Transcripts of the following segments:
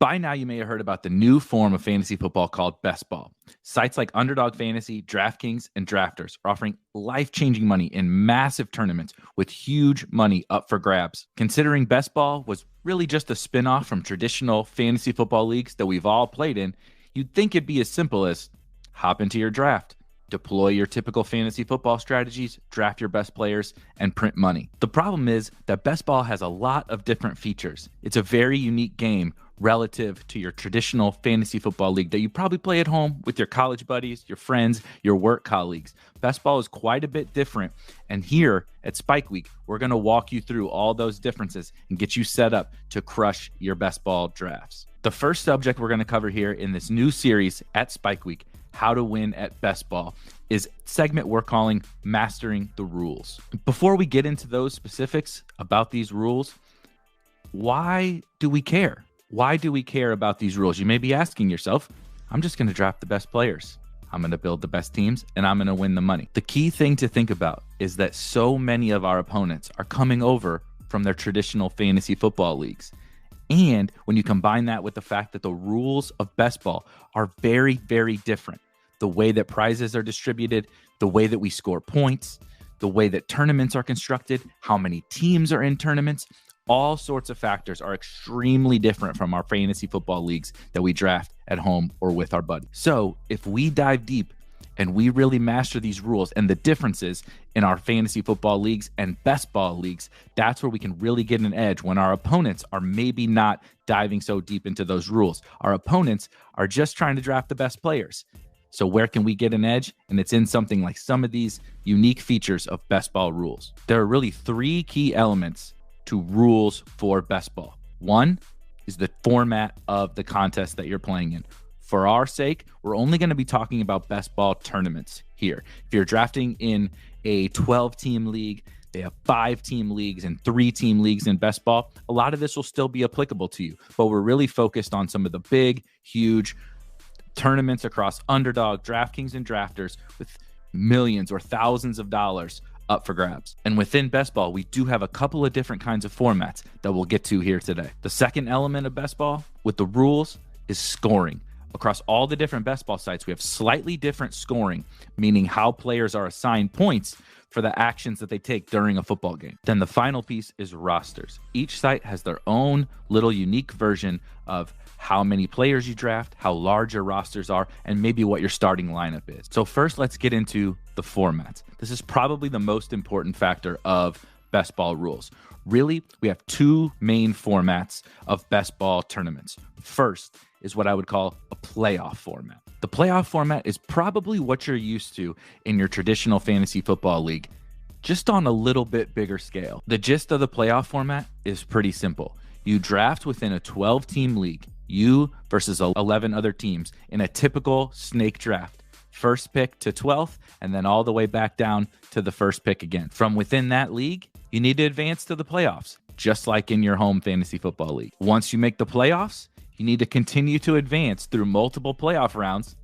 By now, you may have heard about the new form of fantasy football called Best Ball. Sites like Underdog Fantasy, DraftKings, and Drafters are offering life-changing money in massive tournaments with huge money up for grabs. Considering Best Ball was really just a spin-off from traditional fantasy football leagues that we've all played in, you'd think it'd be as simple as hop into your draft, deploy your typical fantasy football strategies, draft your best players, and print money. The problem is that Best Ball has a lot of different features. It's a very unique game relative to your traditional fantasy football league that you probably play at home with your college buddies, your friends, your work colleagues. Best Ball is quite a bit different. And here at Spike Week, we're going to walk you through all those differences and get you set up to crush your Best Ball drafts. The first subject we're going to cover here in this new series at Spike Week, How to Win at Best Ball, is segment we're calling Mastering the Rules. Before we get into those specifics about these rules, why do we care? Why do we care about these rules? You may be asking yourself, I'm just going to draft the best players. I'm going to build the best teams, and I'm going to win the money. The key thing to think about is that so many of our opponents are coming over from their traditional fantasy football leagues. And when you combine that with the fact that the rules of Best Ball are very, very different, the way that prizes are distributed, the way that we score points, the way that tournaments are constructed, how many teams are in tournaments, all sorts of factors are extremely different from our fantasy football leagues that we draft at home or with our buddies. So if we dive deep and we really master these rules and the differences in our fantasy football leagues and Best Ball leagues, that's where we can really get an edge when our opponents are maybe not diving so deep into those rules. Our opponents are just trying to draft the best players. So where can we get an edge? And it's in something like some of these unique features of Best Ball rules. There are really three key elements to rules for Best Ball. One is the format of the contest that you're playing in. For our sake, we're only going to be talking about Best Ball tournaments here. If you're drafting in a 12-team league, they have 5-team leagues and 3-team leagues in Best Ball. A lot of this will still be applicable to you, but we're really focused on some of the big, huge tournaments across Underdog, DraftKings, and Drafters with millions or thousands of dollars up for grabs. And within Best Ball, we do have a couple of different kinds of formats that we'll get to here today. The second element of Best Ball with the rules is scoring. Across all the different Best Ball sites, we have slightly different scoring, meaning how players are assigned points for the actions that they take during a football game. Then the final piece is rosters. Each site has their own little unique version of how many players you draft, how large your rosters are, and maybe what your starting lineup is. So first, let's get into the formats. This is probably the most important factor of Best Ball rules. Really, we have two main formats of Best Ball tournaments. First is what I would call a playoff format. The playoff format is probably what you're used to in your traditional fantasy football league, just on a little bit bigger scale. The gist of the playoff format is pretty simple. You draft within a 12-team league, you versus 11 other teams in a typical snake draft. First pick to 12th, and then all the way back down to the first pick again. From within that league, you need to advance to the playoffs, just like in your home fantasy football league. Once you make the playoffs, you need to continue to advance through multiple playoff rounds,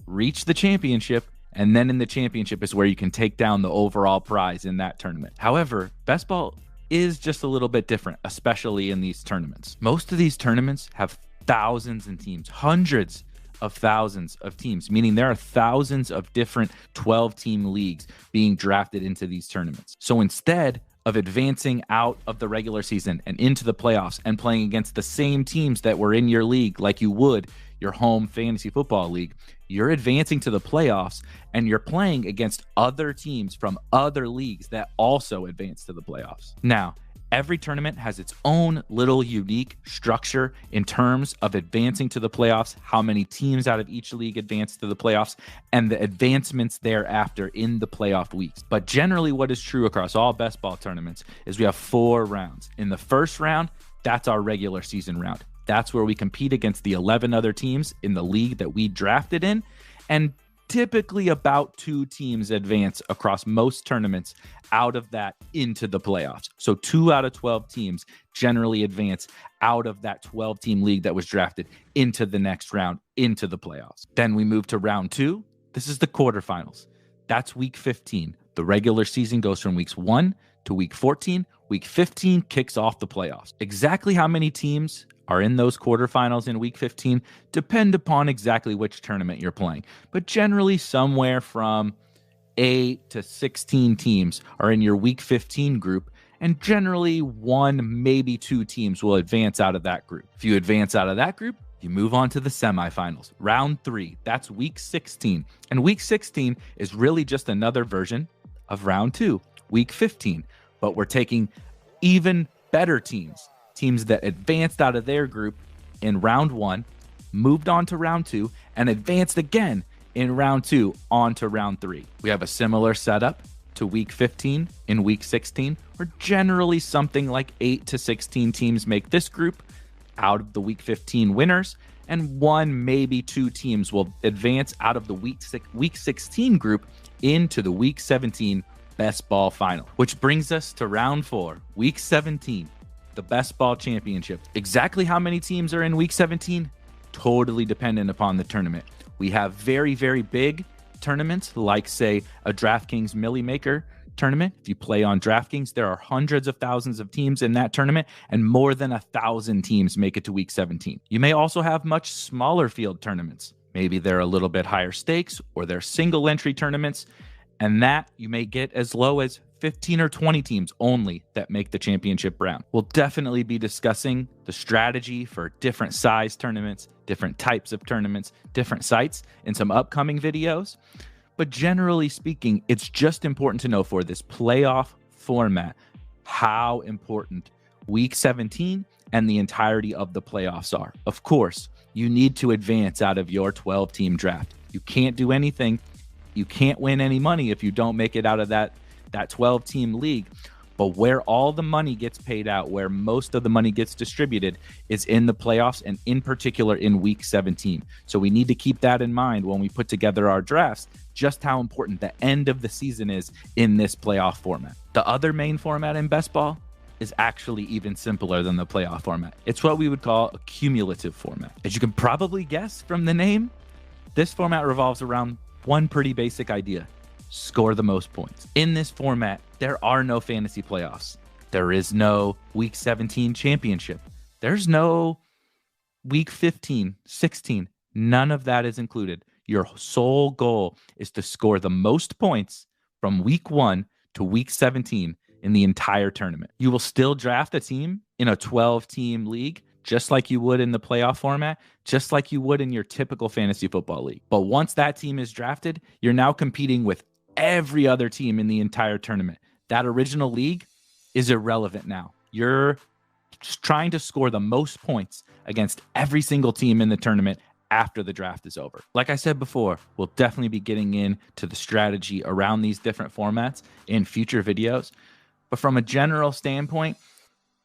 reach the championship, and then in the championship is where you can take down the overall prize in that tournament. However, Best Ball is just a little bit different, especially in these tournaments. Most of these tournaments have thousands of teams, hundreds of thousands of teams, meaning there are thousands of different 12-team leagues being drafted into these tournaments. So instead of advancing out of the regular season and into the playoffs and playing against the same teams that were in your league like you would your home fantasy football league, you're advancing to the playoffs and you're playing against other teams from other leagues that also advance to the playoffs. Now, every tournament has its own little unique structure in terms of advancing to the playoffs, how many teams out of each league advance to the playoffs, and the advancements thereafter in the playoff weeks. But generally what is true across all Best Ball tournaments is we have 4 rounds. In the first round, that's our regular season round. That's where we compete against the 11 other teams in the league that we drafted in, and typically about 2 teams advance across most tournaments out of that into the playoffs. So 2 out of 12 teams generally advance out of that 12-team league that was drafted into the next round, into the playoffs. Then we move to round 2. This is the quarterfinals. That's week 15. The regular season goes from weeks 1 to week 14. Week 15 kicks off the playoffs. Exactly how many teams are in those quarterfinals in week 15 depend upon exactly which tournament you're playing. But generally somewhere from 8 to 16 teams are in your week 15 group, and generally 1, maybe 2 teams will advance out of that group. If you advance out of that group, you move on to the semifinals, round 3. That's week 16. And week 16 is really just another version of round 2, week 15. But we're taking even better teams that advanced out of their group in round 1, moved on to round 2, and advanced again in round 2 on to round 3. We have a similar setup to week 15 in week 16, where generally something like 8 to 16 teams make this group out of the week 15 winners, and 1, maybe 2 teams will advance out of the week 16 group into the week 17 best ball final, which brings us to round 4, week 17, the best ball championship. Exactly how many teams are in week 17? Totally dependent upon the tournament. We have very, very big tournaments, like say a DraftKings Millie Maker tournament. If you play on DraftKings, there are hundreds of thousands of teams in that tournament, and more than 1,000 teams make it to week 17. You may also have much smaller field tournaments. Maybe they're a little bit higher stakes, or they're single entry tournaments, and that you may get as low as 15 or 20 teams only that make the championship round. We'll definitely be discussing the strategy for different size tournaments, different types of tournaments, different sites in some upcoming videos. But generally speaking, it's just important to know for this playoff format how important week 17 and the entirety of the playoffs are. Of course, you need to advance out of your 12-team draft. You can't do anything. You can't win any money if you don't make it out of that 12-team league. But where all the money gets paid out, where most of the money gets distributed, is in the playoffs, and in particular in week 17. So we need to keep that in mind when we put together our drafts, just how important the end of the season is in this playoff format. The other main format in best ball is actually even simpler than the playoff format. It's what we would call a cumulative format. As you can probably guess from the name, this format revolves around one pretty basic idea: score the most points. In this format, there are no fantasy playoffs. There is no week 17 championship. There's no week 15, 16. None of that is included. Your sole goal is to score the most points from week 1 to week 17 in the entire tournament. You will still draft a team in a 12-team league, just like you would in the playoff format, just like you would in your typical fantasy football league. But once that team is drafted, you're now competing with every other team in the entire tournament. That original league is irrelevant now. You're just trying to score the most points against every single team in the tournament after the draft is over. Like I said before, we'll definitely be getting into the strategy around these different formats in future videos. But from a general standpoint,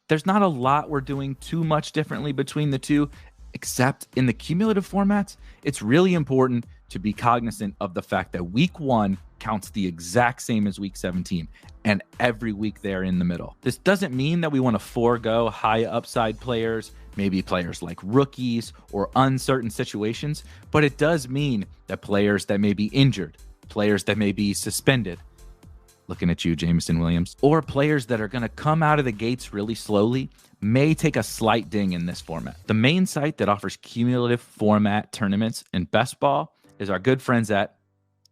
there's not a lot we're doing too much differently between the two, except in the cumulative formats, it's really important to be cognizant of the fact that week 1 counts the exact same as week 17 and every week there in the middle. This doesn't mean that we want to forego high upside players, maybe players like rookies or uncertain situations, but it does mean that players that may be injured, players that may be suspended, looking at you, Jameson Williams, or players that are going to come out of the gates really slowly may take a slight ding in this format. The main site that offers cumulative format tournaments in best ball is our good friends at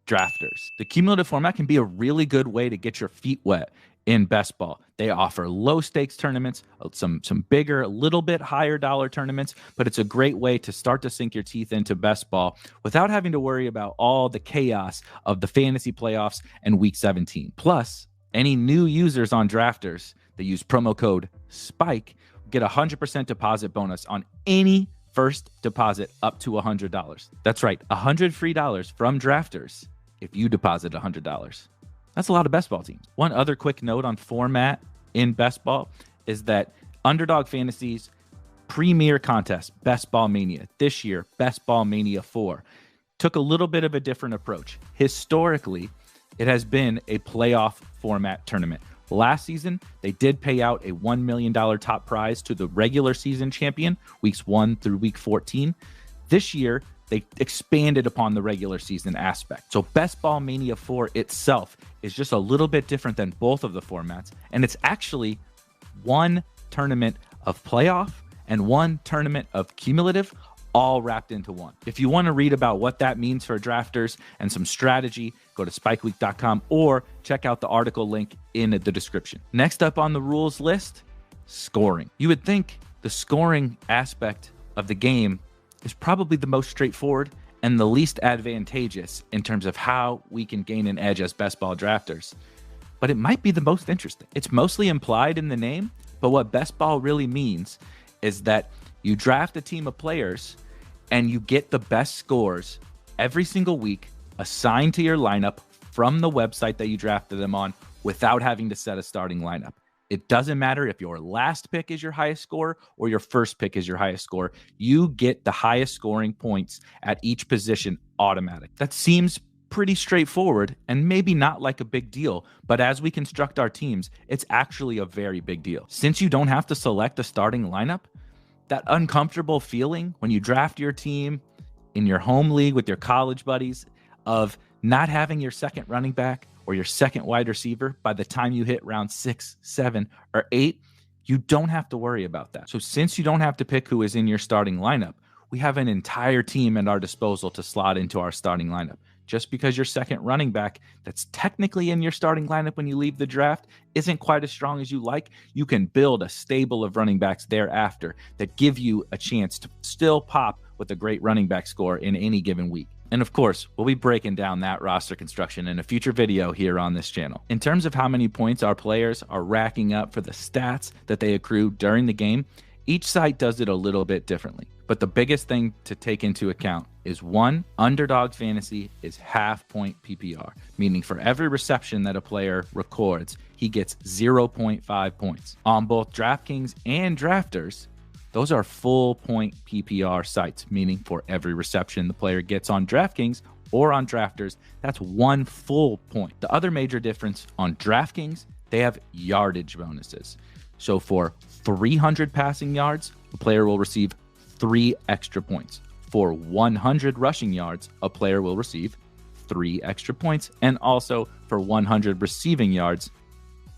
Drafters. The cumulative format can be a really good way to get your feet wet in best ball. They offer low stakes tournaments, some bigger, a little bit higher dollar tournaments, but it's a great way to start to sink your teeth into best ball without having to worry about all the chaos of the fantasy playoffs and week 17. Plus, any new users on Drafters that use promo code SPIKE get a 100% deposit bonus on any first deposit up to $100. That's right, $100 free from Drafters if you deposit $100. That's a lot of best ball teams. One other quick note on format in best ball is that Underdog Fantasy's premier contest, Best Ball Mania, this year, Best Ball Mania 4, took a little bit of a different approach. Historically, it has been a playoff format tournament. Last season, they did pay out a $1 million top prize to the regular season champion, weeks 1 through week 14. This year, they expanded upon the regular season aspect. So Best Ball Mania 4 itself is just a little bit different than both of the formats. And it's actually one tournament of playoff and one tournament of cumulative, all wrapped into one. If you want to read about what that means for drafters and some strategy, go to spikeweek.com or check out the article link in the description. Next up on the rules list, scoring. You would think the scoring aspect of the game is probably the most straightforward and the least advantageous in terms of how we can gain an edge as best ball drafters. But it might be the most interesting. It's mostly implied in the name, but what best ball really means is that you draft a team of players and you get the best scores every single week assigned to your lineup from the website that you drafted them on without having to set a starting lineup. It doesn't matter if your last pick is your highest score or your first pick is your highest score. You get the highest scoring points at each position automatic. That seems pretty straightforward and maybe not like a big deal, but as we construct our teams, it's actually a very big deal. Since you don't have to select a starting lineup, that uncomfortable feeling when you draft your team in your home league with your college buddies of not having your second running back or your second wide receiver by the time you hit round 6, 7, or 8, you don't have to worry about that. So since you don't have to pick who is in your starting lineup, we have an entire team at our disposal to slot into our starting lineup. Just because your second running back that's technically in your starting lineup when you leave the draft isn't quite as strong as you like, you can build a stable of running backs thereafter that give you a chance to still pop with a great running back score in any given week. And of course, we'll be breaking down that roster construction in a future video here on this channel. In terms of how many points our players are racking up for the stats that they accrue during the game, each site does it a little bit differently. But the biggest thing to take into account is one, Underdog Fantasy is half point PPR, meaning for every reception that a player records, he gets 0.5 points. On both DraftKings and Drafters, those are full point PPR sites, meaning for every reception the player gets on DraftKings or on Drafters, that's 1 full point. The other major difference on DraftKings, they have yardage bonuses. So for 300 passing yards, a player will receive 3 extra points. For 100 rushing yards, a player will receive 3 extra points. And also for 100 receiving yards,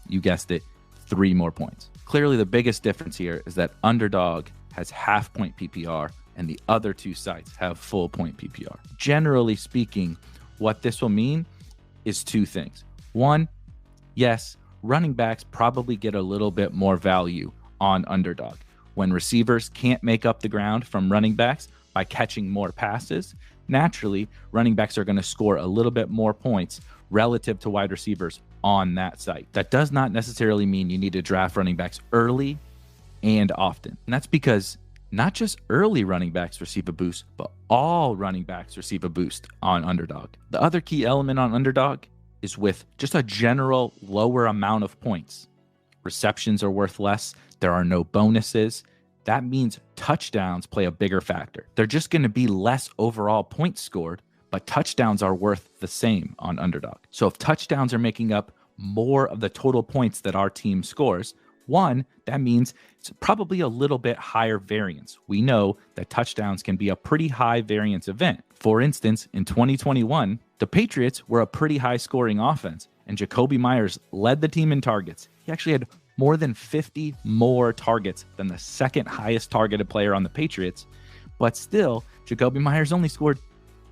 you guessed it, 3 more points. Clearly, the biggest difference here is that Underdog has half point PPR and the other two sites have full point PPR. Generally speaking, what this will mean is 2 things. One, yes, running backs probably get a little bit more value on Underdog. When receivers can't make up the ground from running backs by catching more passes, naturally, running backs are going to score a little bit more points relative to wide receivers on that site. That does not necessarily mean you need to draft running backs early and often. And that's because not just early running backs receive a boost, but all running backs receive a boost on Underdog. The other key element on Underdog is with just a general lower amount of points. Receptions are worth less. There are no bonuses. That means touchdowns play a bigger factor. They're just going to be less overall points scored, but touchdowns are worth the same on Underdog. So if touchdowns are making up more of the total points that our team scores, one, that means it's probably a little bit higher variance. We know that touchdowns can be a pretty high variance event. For instance, in 2021, the Patriots were a pretty high scoring offense, and Jacoby Myers led the team in targets. He actually had more than 50 more targets than the second highest targeted player on the Patriots. But still, Jacoby Myers only scored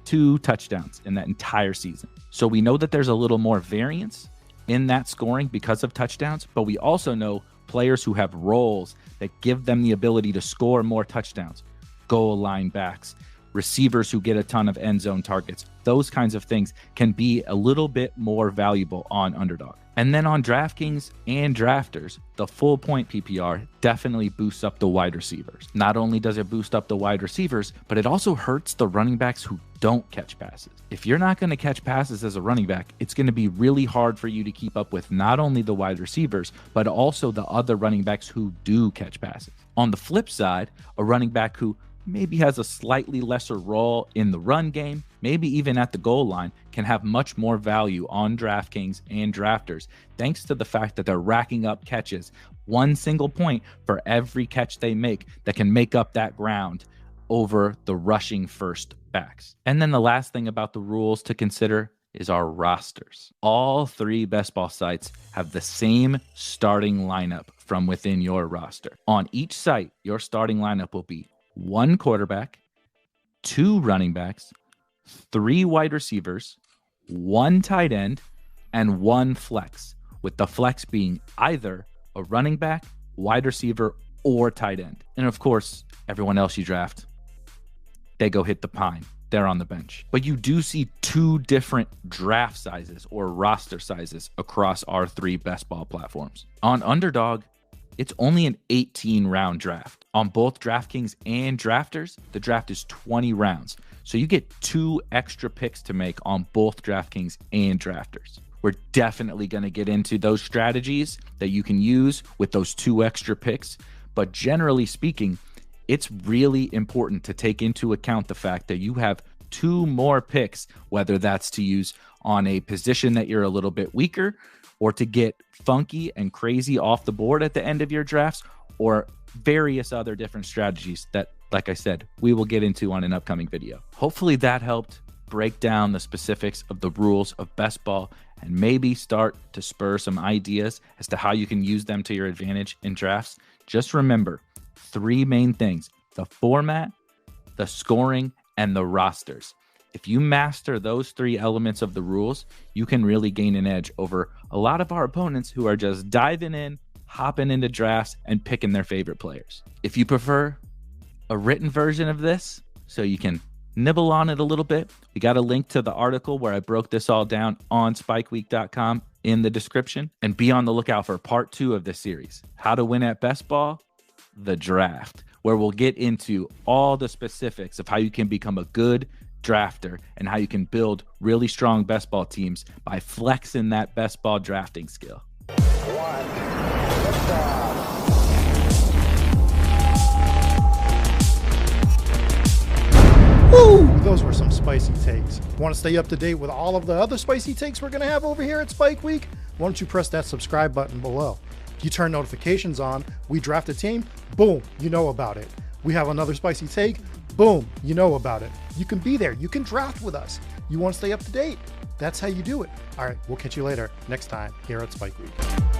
2 touchdowns in that entire season. So we know that there's a little more variance in that scoring because of touchdowns, but we also know players who have roles that give them the ability to score more touchdowns, goal line backs, receivers who get a ton of end zone targets. Those kinds of things can be a little bit more valuable on Underdog. And then on DraftKings and Drafters, the full point PPR definitely boosts up the wide receivers. Not only does it boost up the wide receivers, but it also hurts the running backs who don't catch passes. If you're not going to catch passes as a running back, it's going to be really hard for you to keep up with not only the wide receivers, but also the other running backs who do catch passes. On the flip side, a running back who maybe has a slightly lesser role in the run game, maybe even at the goal line, can have much more value on DraftKings and Drafters, thanks to the fact that they're racking up catches, 1 single point for every catch they make that can make up that ground over the rushing first backs. And then the last thing about the rules to consider is our rosters. All 3 best ball sites have the same starting lineup from within your roster. On each site, your starting lineup will be 1 quarterback, 2 running backs, 3 wide receivers, 1 tight end, and 1 flex, with the flex being either a running back, wide receiver, or tight end. And of course, everyone else you draft, they go hit the pine. They're on the bench. But you do see 2 different draft sizes or roster sizes across our 3 best ball platforms. On Underdog, it's only an 18-round draft. On both DraftKings and Drafters, the draft is 20 rounds. So you get 2 extra picks to make on both DraftKings and Drafters. We're definitely going to get into those strategies that you can use with those 2 extra picks. But generally speaking, it's really important to take into account the fact that you have 2 more picks, whether that's to use on a position that you're a little bit weaker, or to get funky and crazy off the board at the end of your drafts, or various other different strategies that, like I said, we will get into on an upcoming video. Hopefully that helped break down the specifics of the rules of best ball and maybe start to spur some ideas as to how you can use them to your advantage in drafts. Just remember 3 main things: the format, the scoring, and the rosters. If you master those 3 elements of the rules, you can really gain an edge over a lot of our opponents who are just diving in, hopping into drafts, and picking their favorite players. If you prefer a written version of this so you can nibble on it a little bit, we got a link to the article where I broke this all down on spikeweek.com in the description. And be on the lookout for part 2 of this series, How to Win at Best Ball, the Draft, where we'll get into all the specifics of how you can become a good drafter and how you can build really strong best ball teams by flexing that best ball drafting skill. Woo! Those were some spicy takes. Want to stay up to date with all of the other spicy takes we're going to have over here at Spike Week? Why don't you press that subscribe button below? You turn notifications on, we draft a team, boom, you know about it. We have another spicy take, boom, you know about it. You can be there, you can draft with us. You want to stay up to date? That's how you do it. All right, we'll catch you later next time here at Spike Week.